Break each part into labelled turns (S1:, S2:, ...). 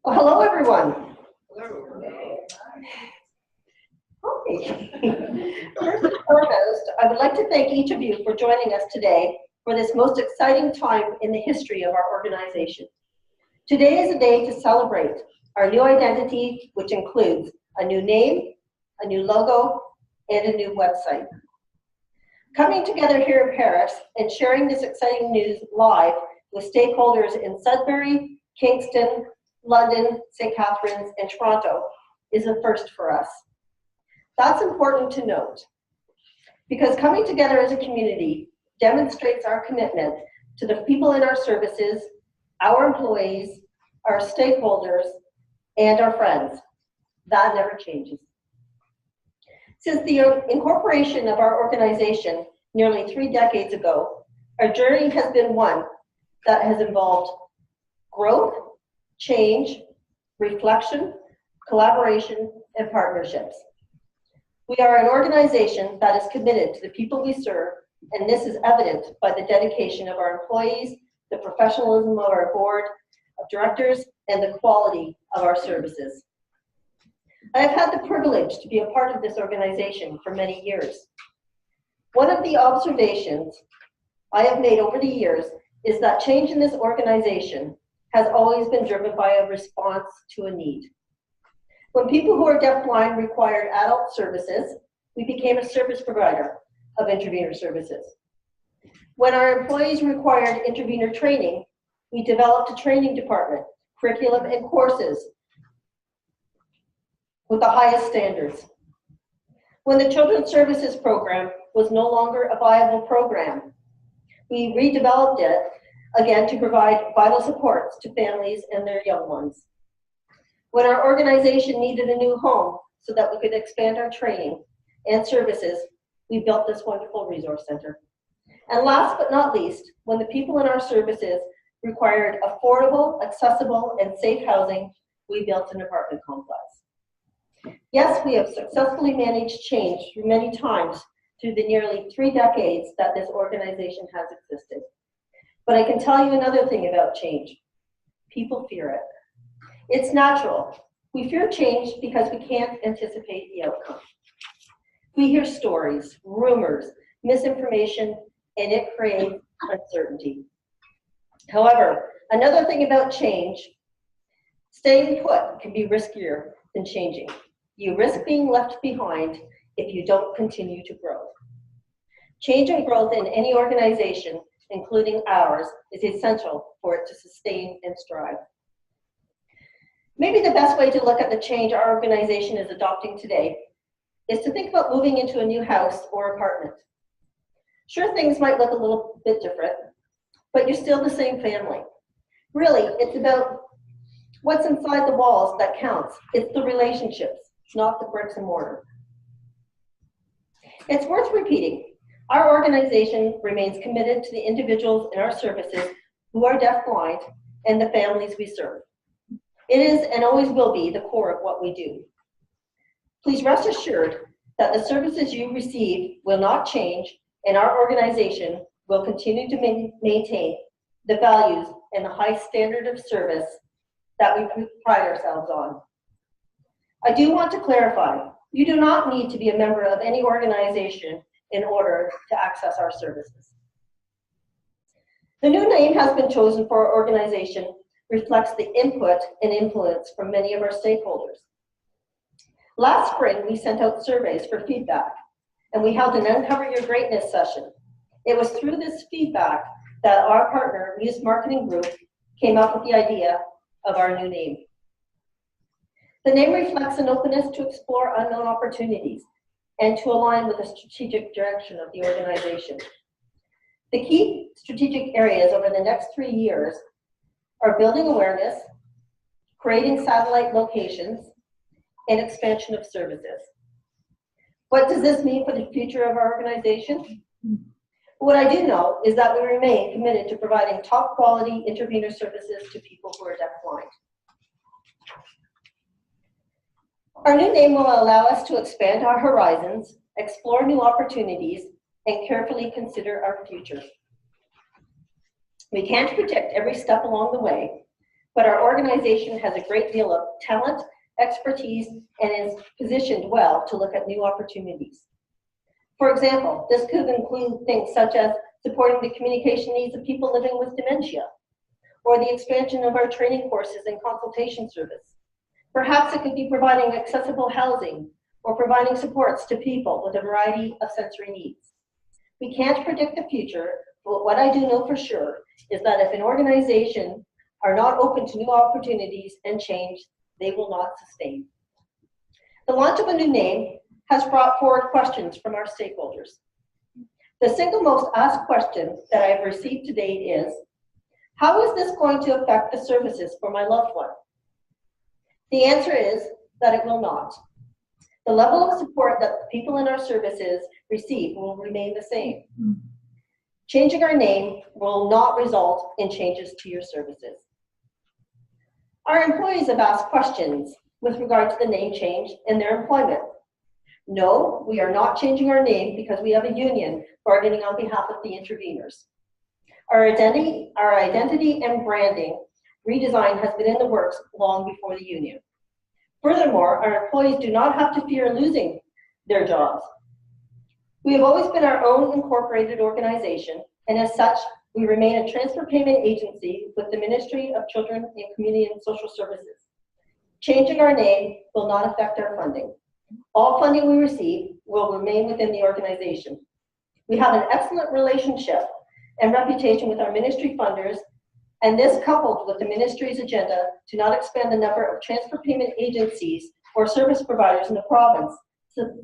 S1: Well, hello, everyone.
S2: Hello.
S1: Hi. First and foremost, I would like to thank each of you for joining us today for this most exciting time in the history of our organization. Today is a day to celebrate our new identity, which includes a new name, a new logo, and a new website. Coming together here in Paris and sharing this exciting news live with stakeholders in Sudbury, Kingston, London, St. Catharines, and Toronto is a first for us. That's important to note because coming together as a community demonstrates our commitment to the people in our services, our employees, our stakeholders, and our friends. That never changes. Since the incorporation of our organization nearly 3 decades ago, our journey has been one that has involved growth, change, reflection, collaboration, and partnerships. We are an organization that is committed to the people we serve, and this is evident by the dedication of our employees, the professionalism of our board of directors, and the quality of our services. I have had the privilege to be a part of this organization for many years. One of the observations I have made over the years is that change in this organization has always been driven by a response to a need. When people who are deafblind required adult services, we became a service provider of intervener services. When our employees required intervener training, we developed a training department, curriculum, and courses with the highest standards. When the Children's Services Program was no longer a viable program, we redeveloped it again to provide vital supports to families and their young ones. When our organization needed a new home so that we could expand our training and services, we built this wonderful resource center. And last but not least, when the people in our services required affordable, accessible, and safe housing, we built an apartment complex. Yes, we have successfully managed change through many times through the nearly 3 decades that this organization has existed. But I can tell you another thing about change. People fear it. It's natural. We fear change because we can't anticipate the outcome. We hear stories, rumors, misinformation, and it creates uncertainty. However, another thing about change, staying put can be riskier than changing. You risk being left behind if you don't continue to grow. Change and growth in any organization, including ours, is essential for it to sustain and strive. Maybe the best way to look at the change our organization is adopting today is to think about moving into a new house or apartment. Sure, things might look a little bit different, but you're still the same family. Really, it's about what's inside the walls that counts. It's the relationships, not the bricks and mortar. It's worth repeating. Our organization remains committed to the individuals in our services who are deafblind and the families we serve. It is and always will be the core of what we do. Please rest assured that the services you receive will not change, and our organization will continue to maintain the values and the high standard of service that we pride ourselves on. I do want to clarify, you do not need to be a member of any organization in order to access our services. The new name has been chosen for our organization reflects the input and influence from many of our stakeholders. Last spring, we sent out surveys for feedback, and we held an Uncover Your Greatness session. It was through this feedback that our partner, Muse Marketing Group, came up with the idea of our new name. The name reflects an openness to explore unknown opportunities and to align with the strategic direction of the organization. The key strategic areas over the next 3 years are building awareness, creating satellite locations, and expansion of services. What does this mean for the future of our organization? What I do know is that we remain committed to providing top quality intervener services to people who are deafblind. Our new name will allow us to expand our horizons, explore new opportunities, and carefully consider our future. We can't predict every step along the way, but our organization has a great deal of talent, expertise, and is positioned well to look at new opportunities. For example, this could include things such as supporting the communication needs of people living with dementia, or the expansion of our training courses and consultation service. Perhaps it could be providing accessible housing or providing supports to people with a variety of sensory needs. We can't predict the future, but what I do know for sure is that if an organization are not open to new opportunities and change, they will not sustain. The launch of a new name has brought forward questions from our stakeholders. The single most asked question that I have received to date is, how is this going to affect the services for my loved one? The answer is that it will not. The level of support that the people in our services receive will remain the same. Changing our name will not result in changes to your services. Our employees have asked questions with regard to the name change in their employment. No, we are not changing our name because we have a union bargaining on behalf of the interveners. Our identity and branding redesign has been in the works long before the union. Furthermore, our employees do not have to fear losing their jobs. We have always been our own incorporated organization, and as such, we remain a transfer payment agency with the Ministry of Children and Community and Social Services. Changing our name will not affect our funding. All funding we receive will remain within the organization. We have an excellent relationship and reputation with our ministry funders, and this, coupled with the ministry's agenda to not expand the number of transfer payment agencies or service providers in the province,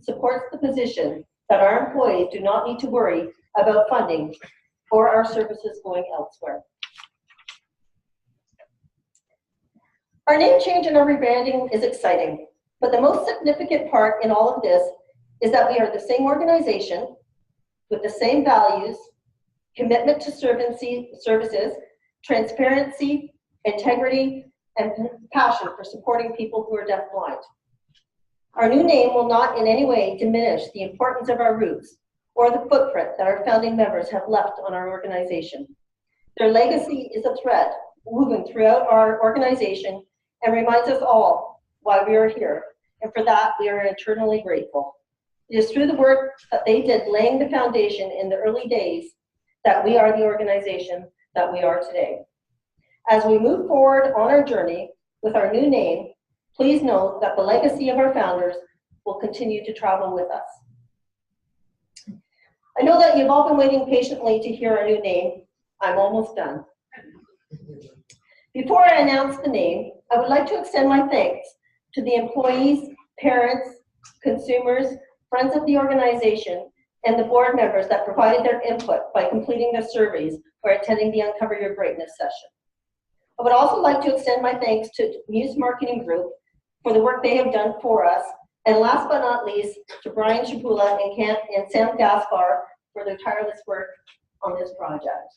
S1: supports the position that our employees do not need to worry about funding for our services going elsewhere. Our name change and our rebranding is exciting, but the most significant part in all of this is that we are the same organization with the same values, commitment to services, transparency, integrity, and passion for supporting people who are deafblind. Our new name will not in any way diminish the importance of our roots or the footprint that our founding members have left on our organization. Their legacy is a thread woven throughout our organization and reminds us all why we are here, and for that we are eternally grateful. It is through the work that they did laying the foundation in the early days that we are the organization that we are today. As we move forward on our journey with our new name, please note that the legacy of our founders will continue to travel with us. I know that you've all been waiting patiently to hear our new name. I'm almost done. Before I announce the name, I would like to extend my thanks to the employees, parents, consumers, friends of the organization, and the board members that provided their input by completing the surveys or attending the Uncover Your Greatness session. I would also like to extend my thanks to Muse Marketing Group for the work they have done for us, and last but not least, to Brian Shapula and Sam Gaspar for their tireless work on this project.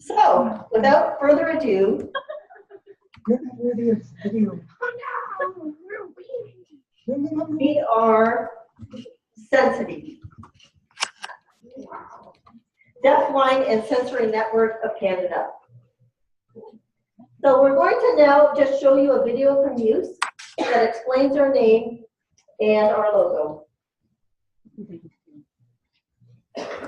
S1: So, without further ado, we are Sensity, Deafblind and Sensory Network of Canada. So we're going to now just show you a video from Muse that explains our name and our logo.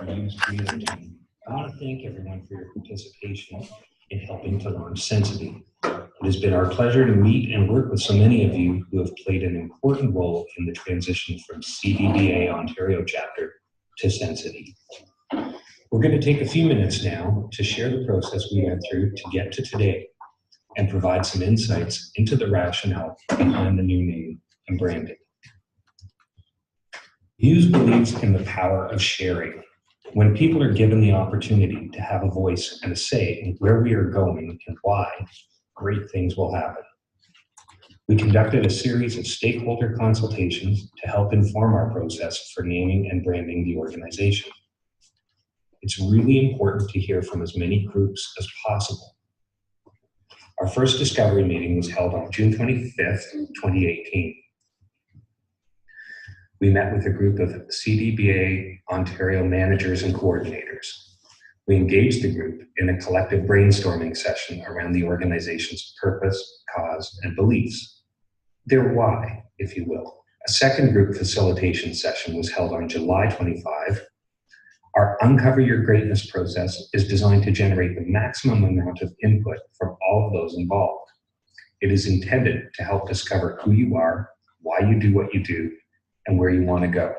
S3: Muse Creative Team. I want to thank everyone for your participation in helping to launch Sensity. It has been our pleasure to meet and work with so many of you who have played an important role in the transition from CDDA Ontario chapter to Sensity. We're going to take a few minutes now to share the process we went through to get to today and provide some insights into the rationale behind the new name and branding. Muse believes in the power of sharing. When people are given the opportunity to have a voice and a say in where we are going and why, great things will happen. We conducted a series of stakeholder consultations to help inform our process for naming and branding the organization. It's really important to hear from as many groups as possible. Our first discovery meeting was held on June 25th, 2018. we met with a group of CDBA Ontario managers and coordinators. We engaged the group in a collective brainstorming session around the organization's purpose, cause, and beliefs. Their why, if you will. A second group facilitation session was held on July 25. Our Uncover Your Greatness process is designed to generate the maximum amount of input from all of those involved. It is intended to help discover who you are, why you do what you do, and where you want to go.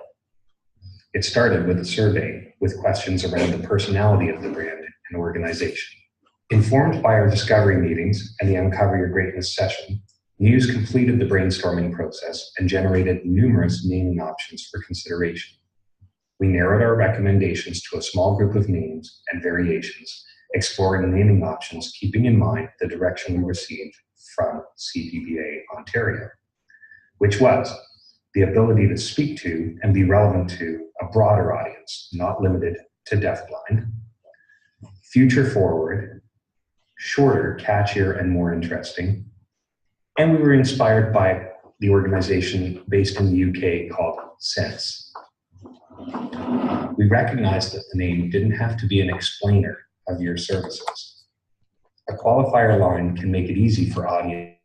S3: It started with a survey with questions around the personality of the brand and organization. Informed by our discovery meetings and the Uncover Your Greatness session, Muse completed the brainstorming process and generated numerous naming options for consideration. We narrowed our recommendations to a small group of names and variations, exploring naming options, keeping in mind the direction we received from CDBA Ontario, which was the ability to speak to and be relevant to a broader audience, not limited to deafblind, future forward, shorter, catchier, and more interesting. And we were inspired by the organization based in the UK called Sense. We recognized that the name didn't have to be an explainer of your services. A qualifier line can make it easy for audience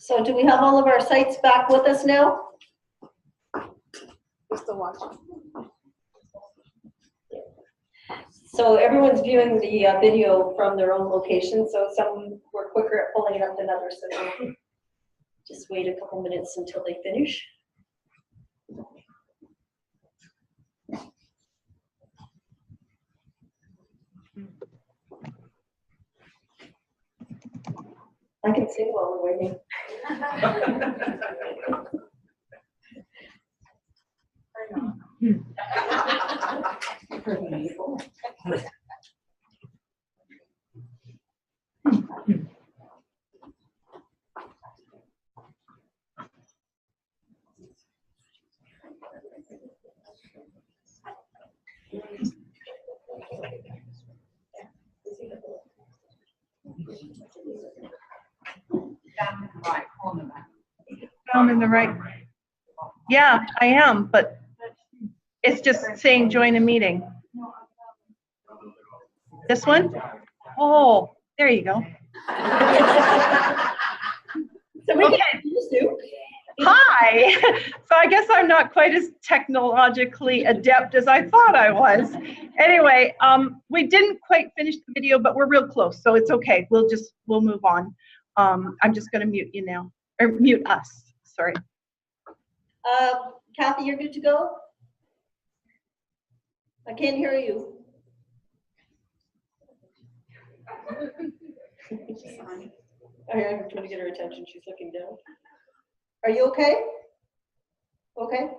S1: So do we have all of our sites back with us now?
S2: We're still watching.
S1: So everyone's viewing the video from their own location, so some were quicker at pulling it up than others, so we'll just wait a couple minutes until they finish. I can sing while we're waiting.
S4: I'm in the right. Yeah, I am, but it's just saying join a meeting. This one? Oh, there you go.
S1: So we
S4: Okay.
S1: can use you.
S4: Hi. So I guess I'm not quite as technologically adept as I thought I was. Anyway, we didn't quite finish the video, but we're real close, so it's okay. We'll move on. I'm just going to mute you now, or mute us. Sorry.
S1: Kathy, you're good to go? I can't hear you. I'm trying to get her attention. She's looking down. Are you okay? Okay.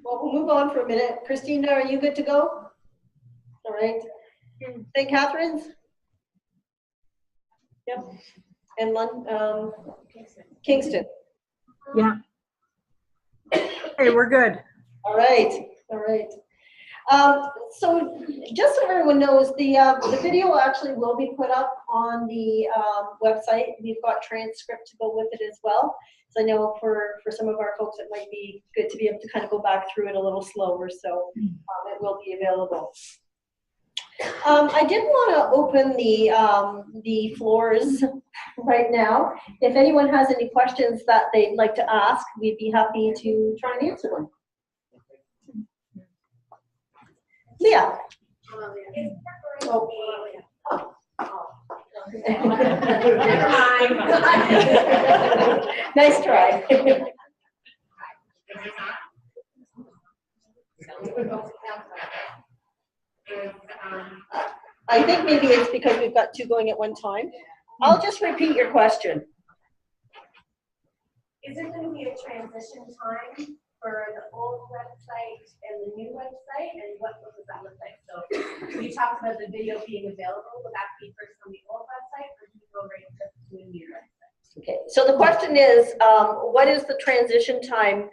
S1: Well, we'll move on for a minute. Christina, are you good to go? All right. St. Catherine's? Yep. And Kingston?
S5: Yeah. Hey, we're good.
S1: All right, all right. So just so everyone knows, the video actually will be put up on the website. We've got transcript to go with it as well. So I know for some of our folks, it might be good to be able to kind of go back through it a little slower. So it will be available. I did want to open the floors right now. If anyone has any questions that they'd like to ask, we'd be happy to try and answer them. Leah. Oh. Nice try. I think maybe it's because we've got two going at one time. I'll just repeat your question.
S6: Is there going to be a transition time for the old website and the new website, and what does that look like? So you talked about the video being available. Will that be first on the old website, or do you go right to the new website?
S1: Okay, so the question is, what is the transition time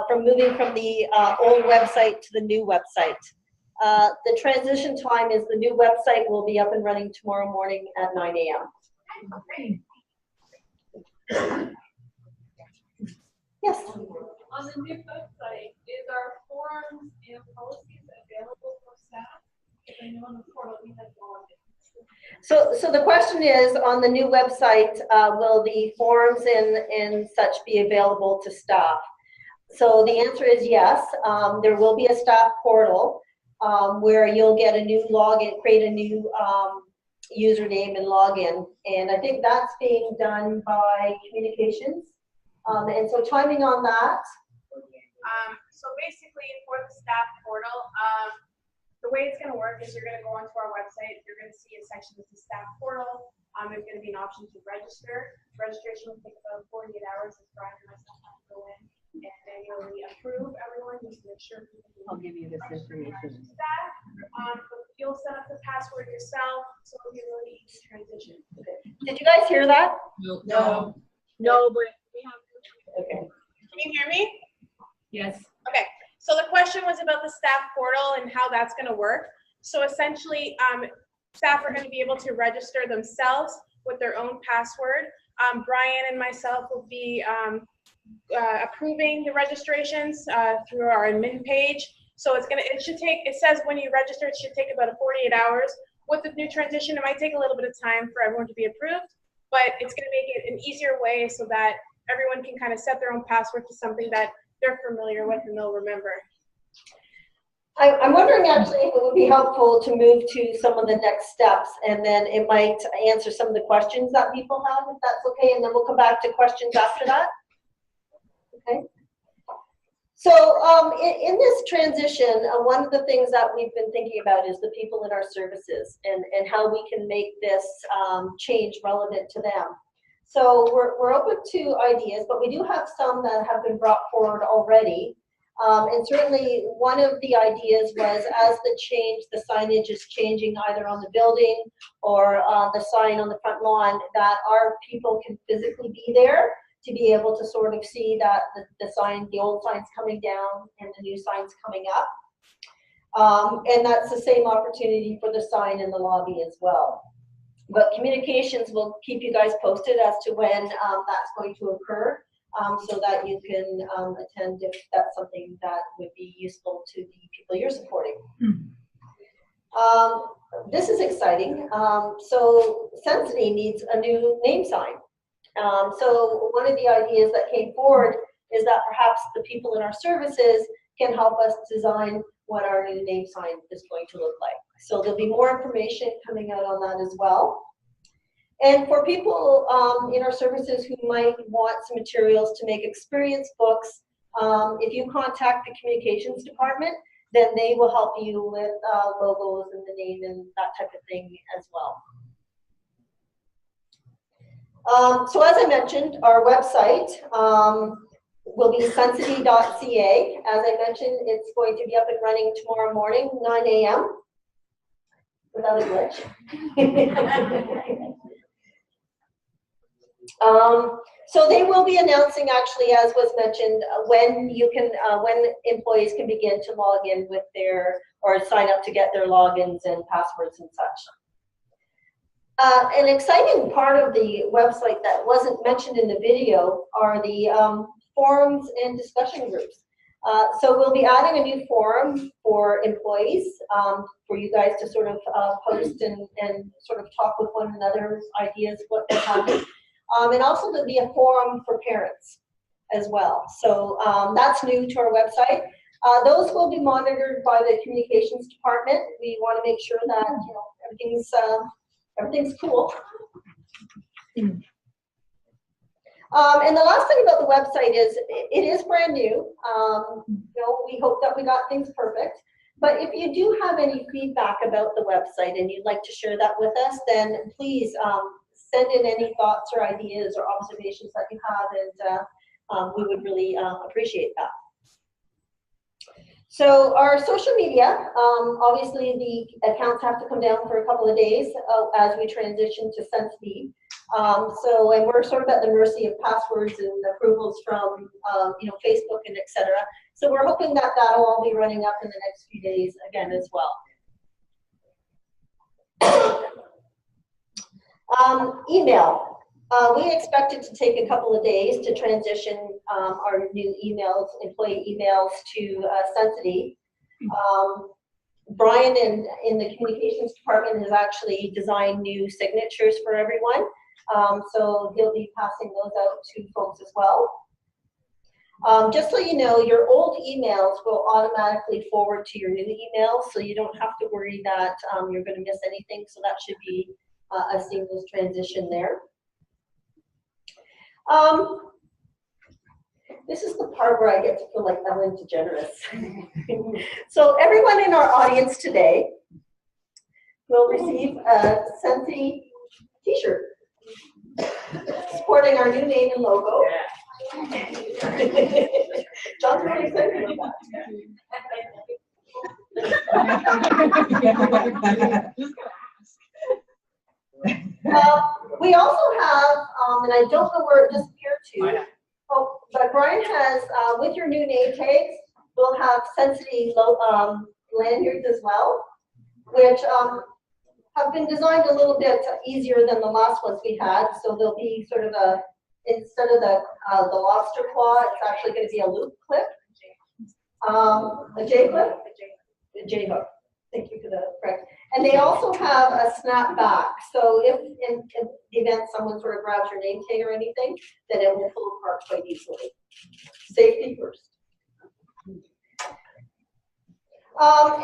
S1: from moving from the old website to the new website? The transition time is the new website will be up and running tomorrow morning at 9 a.m. Yes.
S2: On the new website, is our forms and policies available for staff? If I know on the portal, we have login.
S1: So the question is, on the new website, will the forms and such be available to staff? So the answer is yes. There will be a staff portal where you'll get a new login, create a new username and login. And I think that's being done by communications. And so timing on that.
S6: So basically, for the staff portal, the way it's going to work is you're going to go onto our website. You're going to see a section that's the staff portal. There's going to be an option to register. Registration will take about 48 hours as Brian and myself have to go in and manually approve everyone just to make sure people
S5: I'll give you this information.
S6: that. You'll set up the password yourself, so it'll be really easy this transition.
S1: Did you guys hear that?
S5: No. No, but we have.
S1: Okay.
S6: Can you hear me?
S5: Yes.
S6: Okay, so the question was about the staff portal and how that's going to work. So essentially, staff are going to be able to register themselves with their own password. Brian and myself will be approving the registrations through our admin page. So it says when you register, it should take about 48 hours. With the new transition, it might take a little bit of time for everyone to be approved, but it's going to make it an easier way so that everyone can kind of set their own password to something that they're familiar with and they'll remember.
S1: I'm wondering actually if it would be helpful to move to some of the next steps, and then it might answer some of the questions that people have, if that's okay, and then we'll come back to questions after that. Okay. So in this transition, one of the things that we've been thinking about is the people in our services and how we can make this change relevant to them. So we're open to ideas, but we do have some that have been brought forward already. And certainly one of the ideas was as the signage is changing either on the building or the sign on the front lawn, that our people can physically be there to be able to sort of see that the old sign's coming down and the new sign's coming up. And that's the same opportunity for the sign in the lobby as well. But communications will keep you guys posted as to when that's going to occur, so that you can attend if that's something that would be useful to the people you're supporting. This is exciting. So Sensity needs a new name sign. So one of the ideas that came forward is that perhaps the people in our services can help us design what our new name sign is going to look like. So there'll be more information coming out on that as well. And for people in our services who might want some materials to make experience books, if you contact the communications department, then they will help you with logos and the name and that type of thing as well. So as I mentioned, our website will be sensity.ca. As I mentioned, it's going to be up and running tomorrow morning, 9 a.m. without a glitch. So they will be announcing, actually, as was mentioned, when employees can begin to log in with or sign up to get their logins and passwords and such. An exciting part of the website that wasn't mentioned in the video are the forums and discussion groups. So we'll be adding a new forum for employees, for you guys to sort of post and sort of talk with one another, ideas, what they're having. And also there'll be a forum for parents as well. So that's new to our website. Those will be monitored by the communications department. We want to make sure that everything's cool. And the last thing about the website is it is brand new. We hope that we got things perfect. But if you do have any feedback about the website and you'd like to share that with us, then please send in any thoughts or ideas or observations that you have, and we would really appreciate that. So our social media, obviously the accounts have to come down for a couple of days as we transition to Sensity. And we're sort of at the mercy of passwords and approvals from Facebook and etc. So we're hoping that that'll all be running up in the next few days again as well. Email. We expect it to take a couple of days to transition our new emails, employee emails, to Sensity. Brian in the communications department has actually designed new signatures for everyone. So he'll be passing those out to folks as well. Just so you know, your old emails will automatically forward to your new emails, so you don't have to worry that you're going to miss anything. So that should be a seamless transition there. This is the part where I get to feel like Ellen DeGeneres. So everyone in our audience today will receive a Sensity t-shirt supporting our new name and logo. John's really excited about that. We also have, and I don't know where it disappeared to, oh, but Brian has, with your new name tags, we'll have Sensity lanyards as well, which have been designed a little bit easier than the last ones we had. So there'll be sort of a, instead of the lobster claw, it's actually going to be a loop clip, a J clip, a J hook. Thank you for the correct. And they also have a snap back. So if in the event someone sort of grabs your name tag or anything, then it will pull apart quite easily. Safety first.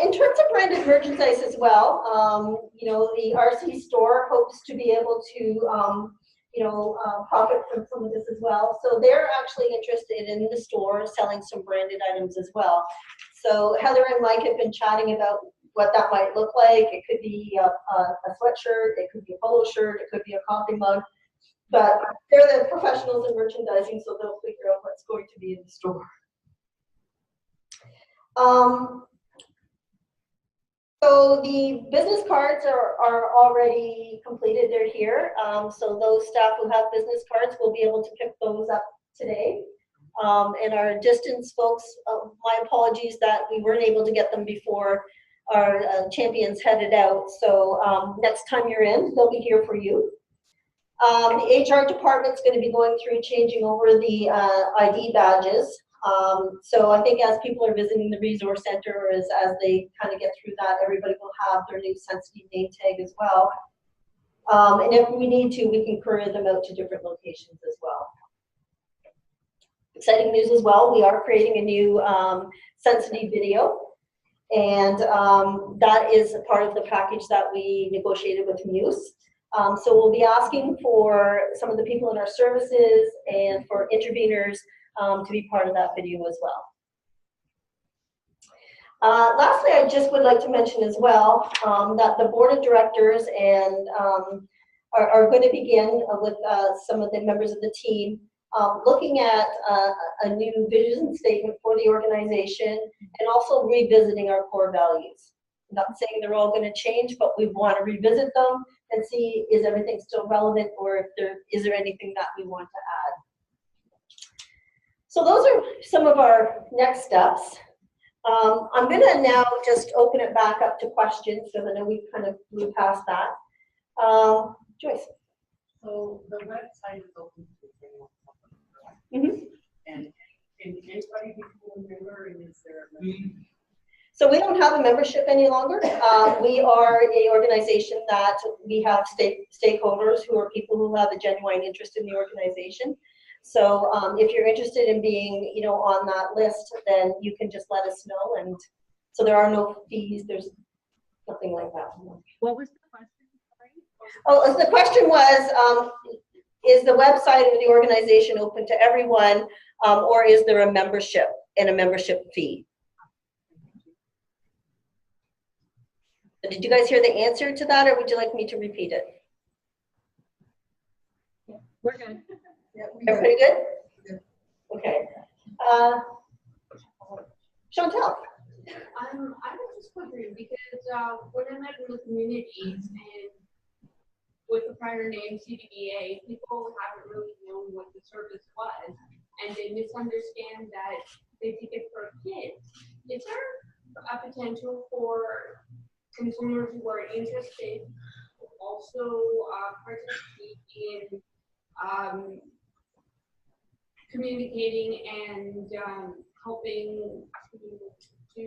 S1: In terms of branded merchandise as well, you know, the RC store hopes to be able to, you know, profit from some of this as well. So they're actually interested in the store selling some branded items as well. So Heather and Mike have been chatting about what that might look like. It could be a sweatshirt, it could be a polo shirt, it could be a coffee mug. But they're the professionals in merchandising, so they'll figure out what's going to be in the store. So the business cards are already completed, they're here. So those staff who have business cards will be able to pick those up today. And our distance folks, my apologies that we weren't able to get them before our champions headed out. So next time you're in, they'll be here for you. The HR department's going to be going through changing over the ID badges. So I think as people are visiting the resource center, or as they kind of get through that, everybody will have their new Sensity name tag as well. And if we need to, we can courier them out to different locations as well. Exciting news as well, we are creating a new Sensity video. And that is a part of the package that we negotiated with Muse. So we'll be asking for some of the people in our services and for interveners to be part of that video as well. Lastly, I just would like to mention as well that the board of directors and are going to begin with some of the members of the team looking at a new vision statement for the organization and also revisiting our core values. I'm not saying they're all going to change, but we want to revisit them and see is everything still relevant, or if is there anything that we want to add. So those are some of our next steps. I'm going to now just open it back up to questions because I know we kind of blew past that. Joyce.
S7: So the website is open to anyone.
S1: Mm-hmm.
S7: And can anybody become a member, and is there a membership?
S1: So we don't have a membership any longer. We are an organization that we have stakeholders who are people who have a genuine interest in the organization. So if you're interested in being, you know, on that list, then you can just let us know. And so there are no fees. There's nothing like that.
S5: What was the question? Sorry.
S1: Oh, the question was, is the website of the organization open to everyone, or is there a membership and a membership fee? Did you guys hear the answer to that, or would you like me to repeat it?
S5: We're good.
S1: Everybody good? Okay. Chantel.
S6: I was just wondering because when I met in the communities and with the prior name CDBA, people haven't really known what the service was, and they misunderstand that they take it for kids. Is there a potential for consumers who are interested to also participate in communicating and helping to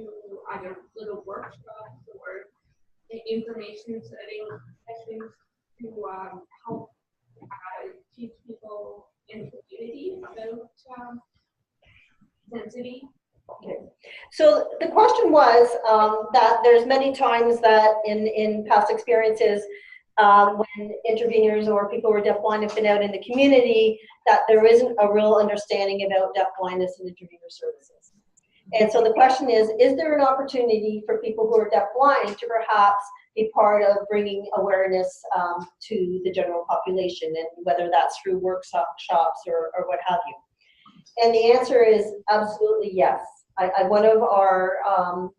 S6: either little workshops or information setting sessions to help teach people in the community about Sensity?
S1: Okay. So the question was that there's many times that in past experiences when interveners or people who are deafblind have been out in the community, that there isn't a real understanding about deafblindness and intervener services. And so the question is there an opportunity for people who are deafblind to perhaps be part of bringing awareness to the general population, and whether that's through workshops or what have you? And the answer is absolutely yes. One of our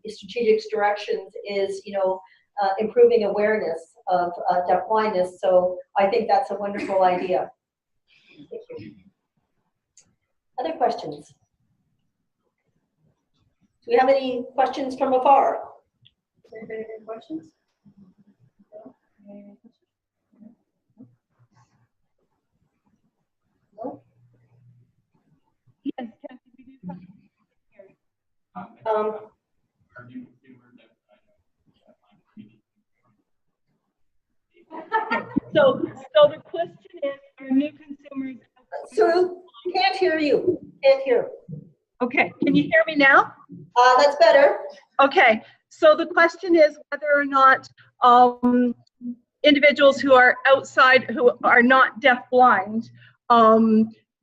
S1: strategic directions is, you know, improving awareness of deaf blindness. So I think that's a wonderful idea. Thank you. Other questions? Do we have any questions from afar?
S7: Anybody have any questions?
S1: No?
S4: Yes, Kathy, we do have here. So the question is, are new consumers?
S1: Sue, can't hear you. Can't hear.
S4: Okay, can you hear me now?
S1: That's better.
S4: Okay, so the question is whether or not individuals who are outside, who are not deaf-blind,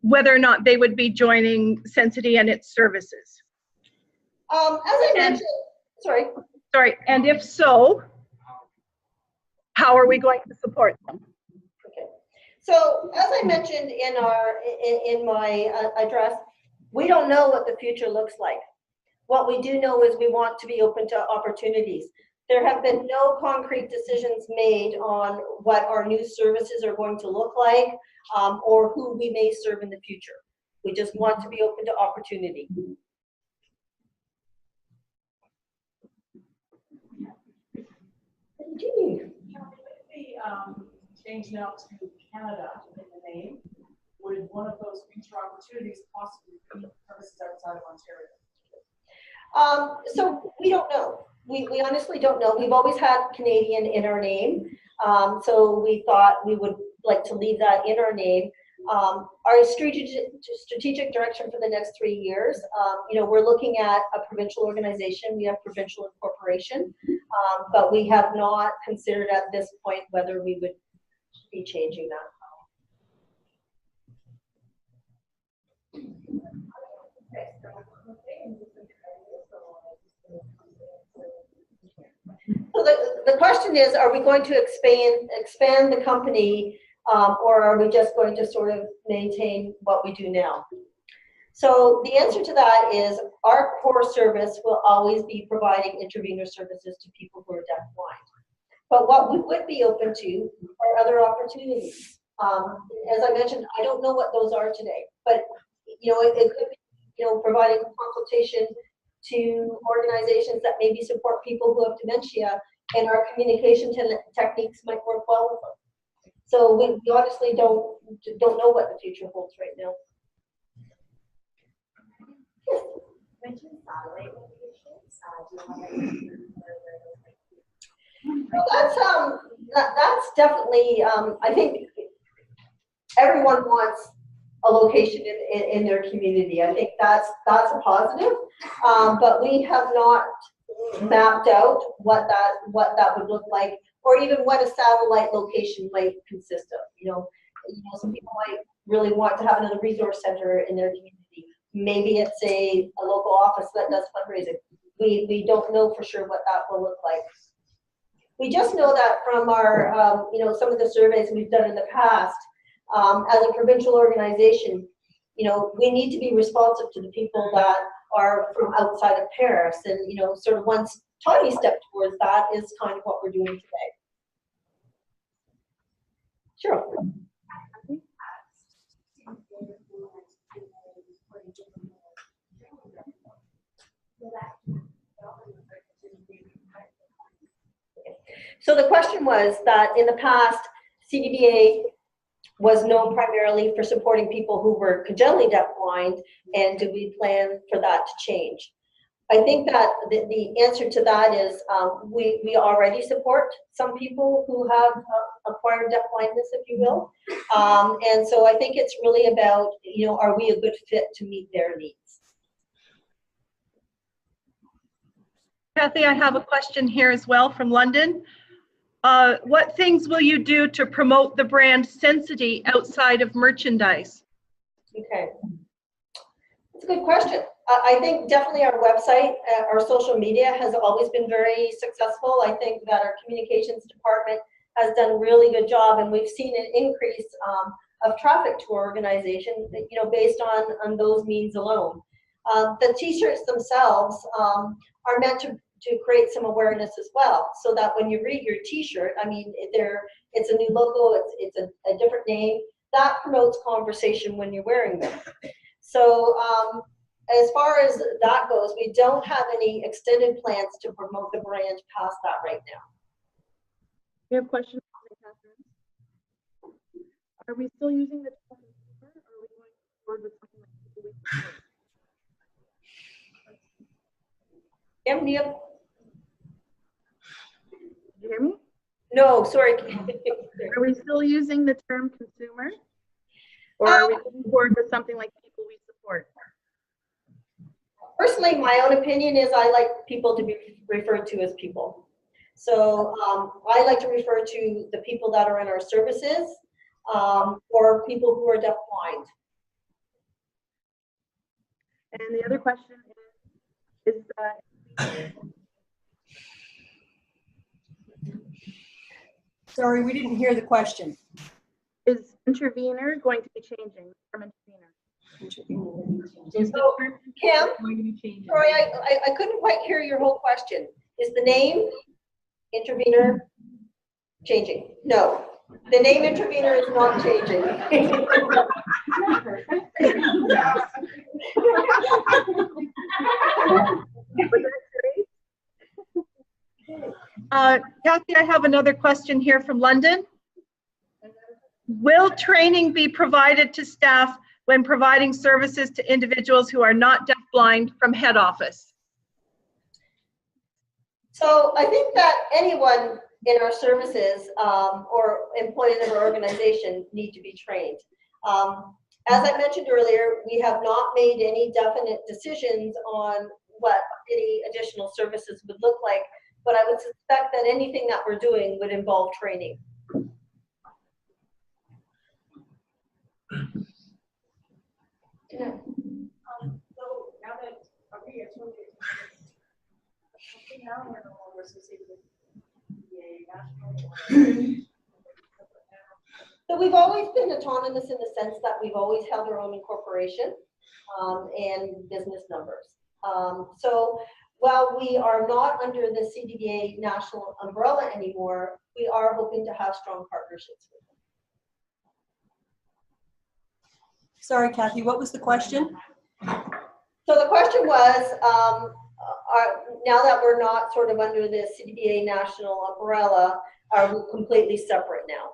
S4: whether or not they would be joining Sensity and its services.
S1: As I mentioned,
S4: Sorry, and if so, how are we going to support them?
S1: Okay. So as I mentioned in my address, we don't know what the future looks like. What we do know is we want to be open to opportunities. There have been no concrete decisions made on what our new services are going to look like, or who we may serve in the future. We just want to be open to opportunity.
S7: Change now to Canada in the name, would one of those future opportunities possibly be services outside of Ontario?
S1: So we don't know. We honestly don't know. We've always had Canadian in our name, so we thought we would like to leave that in our name. Our strategic direction for the next 3 years, we're looking at a provincial organization. We have provincial incorporation, but we have not considered at this point whether we would be changing that. So the question is, are we going to expand the company, or are we just going to sort of maintain what we do now? So the answer to that is our core service will always be providing intervener services to people who are deaf-blind. But what we would be open to are other opportunities. As I mentioned, I don't know what those are today, but it could be providing consultation to organizations that maybe support people who have dementia, and our communication techniques might work well with them. So we honestly don't know what the future holds right now. Yes.
S8: You mentioned satellite locations.
S1: Well, that's definitely, I think everyone wants a location in their community. I think that's a positive, but we have not mapped out what that would look like, or even what a satellite location might consist of. Some people might really want to have another resource center in their community. Maybe it's a local office that does fundraising. We don't know for sure what that will look like. We just know that from our, some of the surveys we've done in the past, as a provincial organization, we need to be responsive to the people that are from outside of Paris, and sort of one tiny step towards that is kind of what we're doing today. Sure. So the question was that in the past, CDBA was known primarily for supporting people who were congenitally deafblind, and do we plan for that to change? I think that the answer to that is we already support some people who have acquired deafblindness, if you will. And so I think it's really about, are we a good fit to meet their needs?
S4: Kathy, I have a question here as well from London. What things will you do to promote the brand Sensity outside of merchandise?
S1: Okay, that's a good question. I think definitely our website, our social media has always been very successful. I think that our communications department has done a really good job, and we've seen an increase of traffic to our organization, based on those means alone. The t-shirts themselves are meant to create some awareness as well, so that when you read your T-shirt, I mean, it's a new logo, it's a different name, that promotes conversation when you're wearing them. So as far as that goes, we don't have any extended plans to promote the brand past that right now.
S5: We have questions, Catherine. Are we still using the term consumer, or are we going forward with something like people we support?
S1: Kim, do you have?
S5: Did you hear me?
S1: No, sorry.
S5: Are we still using the term consumer? Or are we going forward with something like people we support?
S1: Personally, my own opinion is I like people to be referred to as people. So I like to refer to the people that are in our services, or people who are deafblind.
S5: And the other question is
S9: Sorry, we didn't hear the question.
S5: is intervener going to be changing? Term intervener. Is the
S1: So,
S5: term
S1: Kim,
S5: going to be changing?
S1: sorry, I couldn't quite hear your whole question. Is the name intervener changing? No, the name intervener is not changing.
S4: Kathy, I have another question here from London. Will training be provided to staff when providing services to individuals who are not deafblind from head office?
S1: So I think that anyone in our services or employees of our organization need to be trained. As I mentioned earlier, we have not made any definite decisions on what any additional services would look like, but I would suspect that anything that we're doing would involve training.
S7: So now that Maria told you, now we're no longer associated with the national.
S1: So we've always been autonomous in the sense that we've always held our own incorporation and business numbers. So while we are not under the CDDA national umbrella anymore, we are hoping to have strong partnerships with them.
S9: Sorry, Kathy, what was the question?
S1: So the question was, now that we're not sort of under the CDDA national umbrella, are we completely separate now?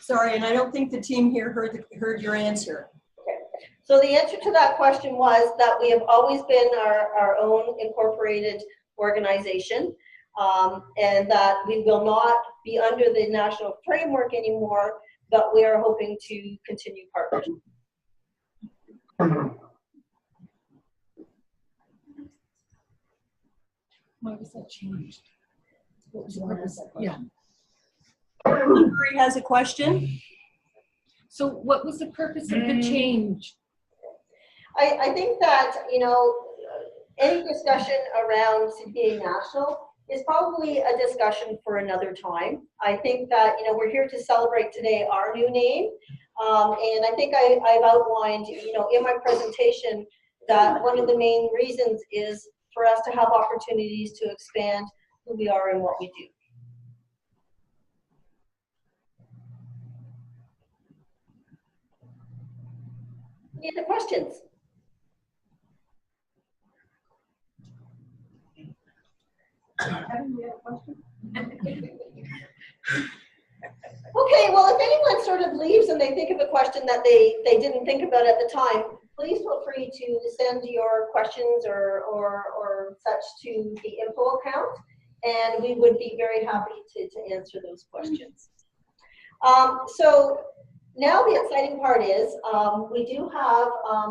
S9: Sorry, and I don't think the team here heard your answer.
S1: Okay. So the answer to that question was that we have always been our own incorporated organization, and that we will not be under the national framework anymore, but we are hoping to continue partnership.
S9: Why was that changed? What was the purpose of that question? Marie has a question.
S10: So what was the purpose of the change?
S1: I think that, you know, any discussion around CDDA National is probably a discussion for another time. I think that, you know, we're here to celebrate today our new name. And I think I've outlined, you know, in my presentation that one of the main reasons is for us to have opportunities to expand who we are and what we do. Any other questions? Okay, well, if anyone sort of leaves and they think of a question that they didn't think about at the time, please feel free to send your questions or such to the info account, and we would be very happy to answer those questions. So now the exciting part is we do have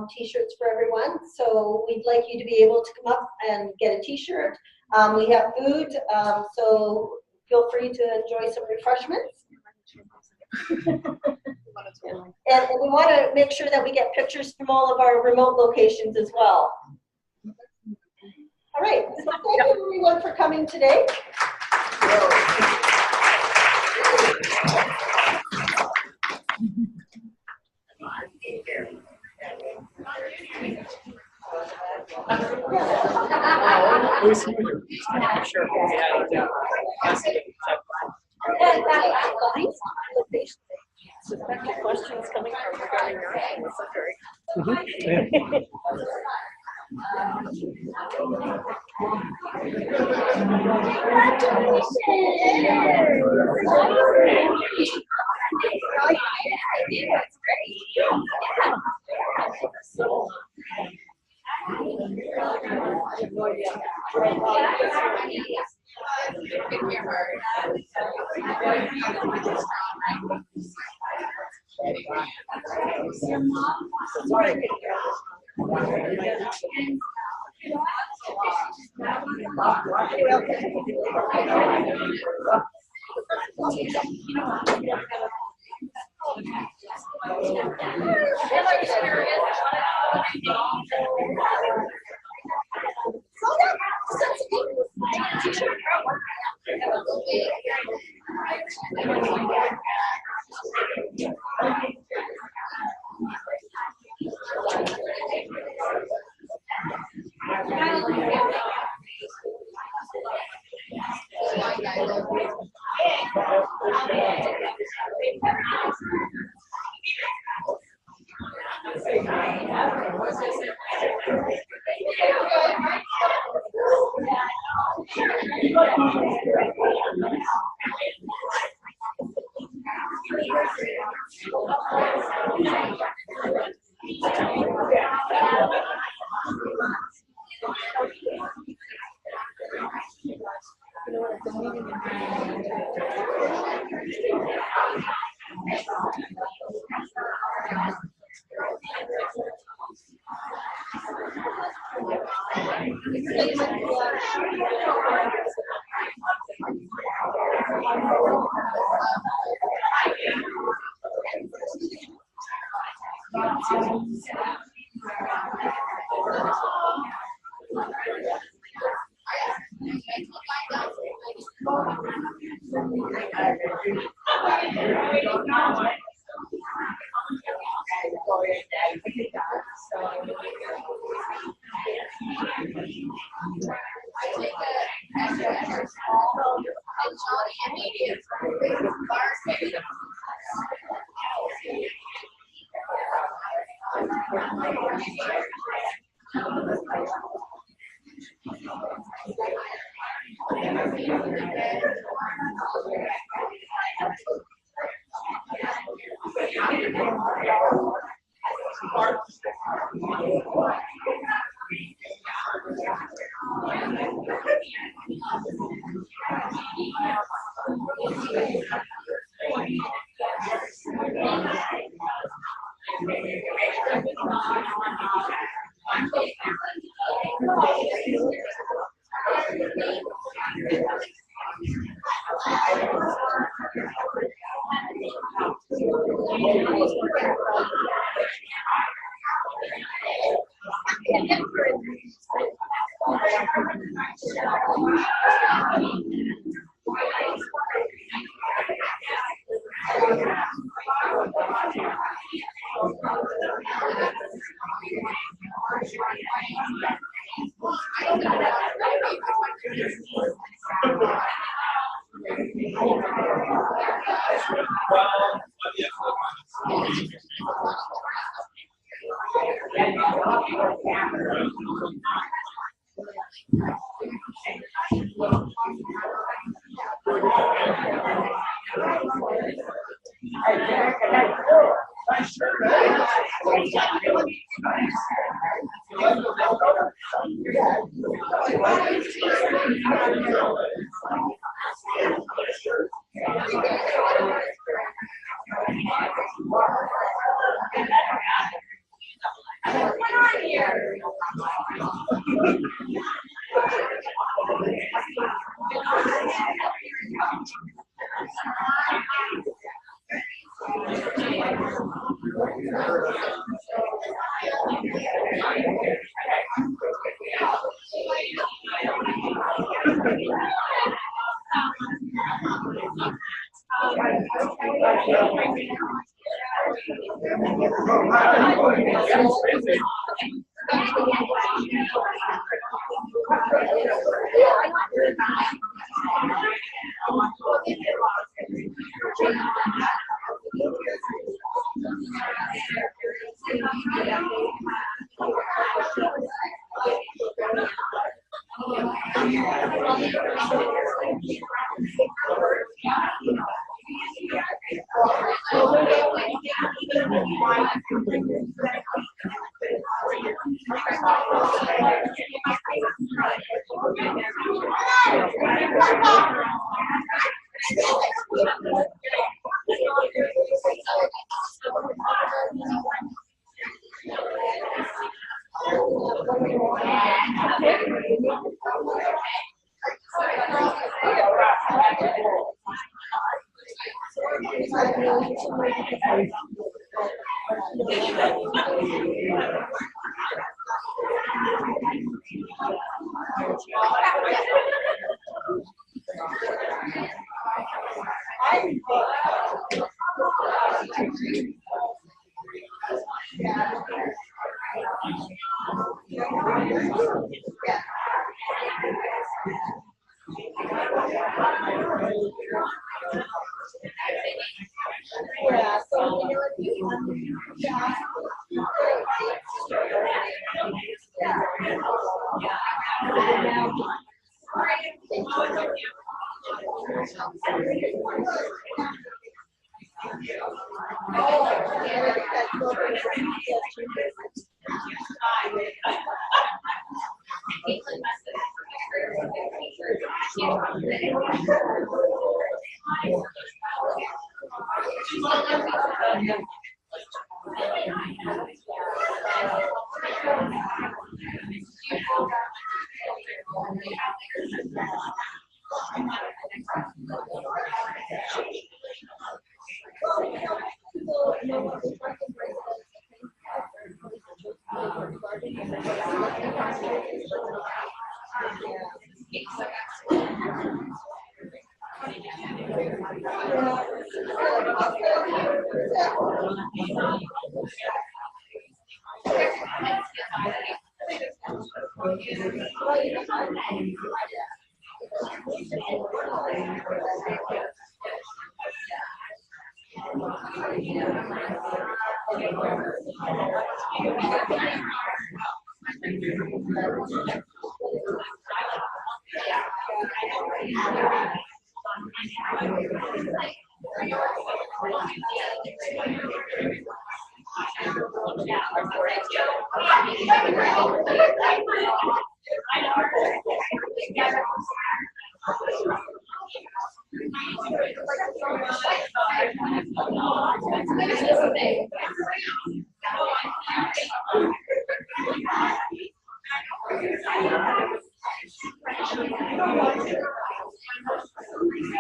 S1: t-shirts for everyone, so we'd like you to be able to come up and get a t-shirt. We have food, so feel free to enjoy some refreshments. And we want to make sure that we get pictures from all of our remote locations as well. All right, so thank you everyone for coming today.
S11: Sure.
S9: Suspected questions coming from regarding nationals.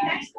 S6: Next